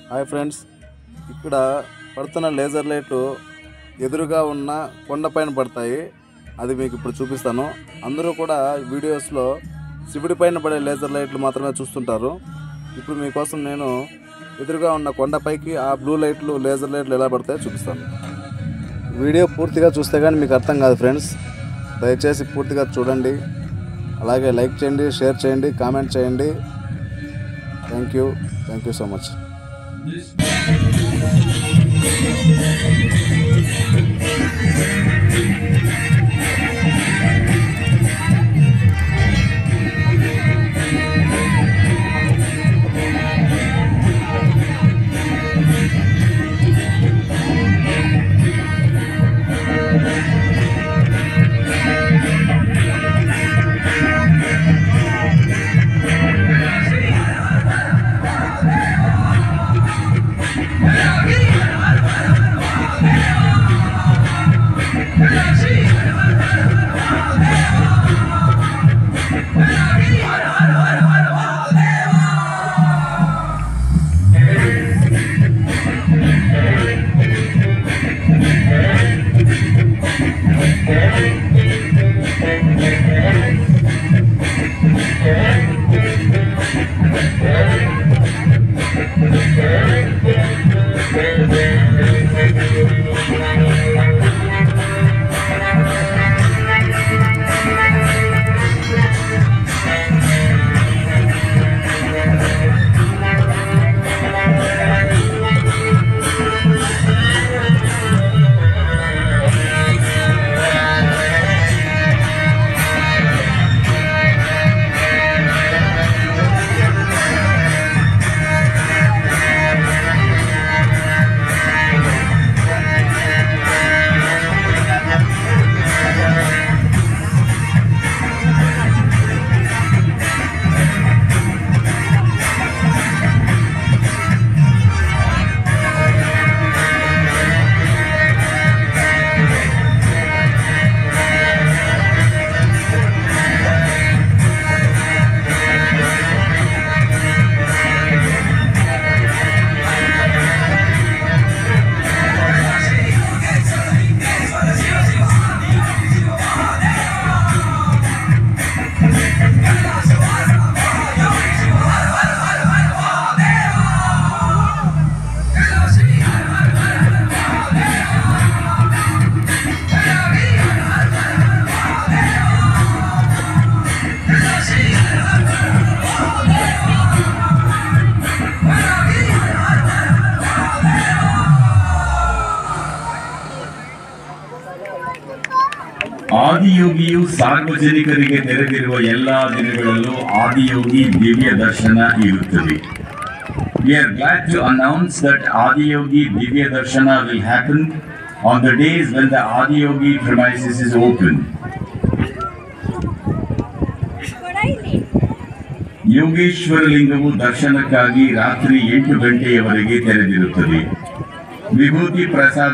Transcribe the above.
Hi friends, ఇక్కడ పడుతున్న laser లైట్లు ఎదురుగా ఉన్న కొండపైన పడతాయి. అది మీకు ఇప్పుడు చూపిస్తాను. అందరూ కూడా వీడియోస్లో శివుడి పైన పడే లేజర్ లైట్లు మాత్రమే చూస్తుంటారు. ఇప్పుడు మీకోసం నేను ఎదురుగా ఉన్న కొండపైకి ఆ బ్లూ లైట్లు లేజర్ లైట్లు ఎలా పడతాయో చూపిస్తాను. వీడియో పూర్తిగా చూస్తే కానీ మీకు అర్థం కాదు ఫ్రెండ్స్. దయచేసి పూర్తిగా చూడండి. అలాగే లైక్ చేయండి, షేర్ చేయండి, కామెంట్ చేయండి. Thank you so much. ಆದಿಯೋಗಿಯು ಸಾರ್ವಜನಿಕರಿಗೆ ತೆರೆದಿರುವ ಎಲ್ಲಾ ದಿನಗಳಲ್ಲೂ ಆದಿಯೋಗಿ ದಿವ್ಯ ದರ್ಶನ ಇರುತ್ತದೆ. We are glad to announce that Adiyogi Divya Darshana will happen on the days when the Adiyogi premises is open. Yogeshwara ಲಿಂಗವು ದರ್ಶನಕ್ಕಾಗಿ ರಾತ್ರಿ 8 ಗಂಟೆಯವರೆಗೆ ತೆರೆದಿರುತ್ತದೆ. ವಿಭೂತಿ ಪ್ರಸಾದ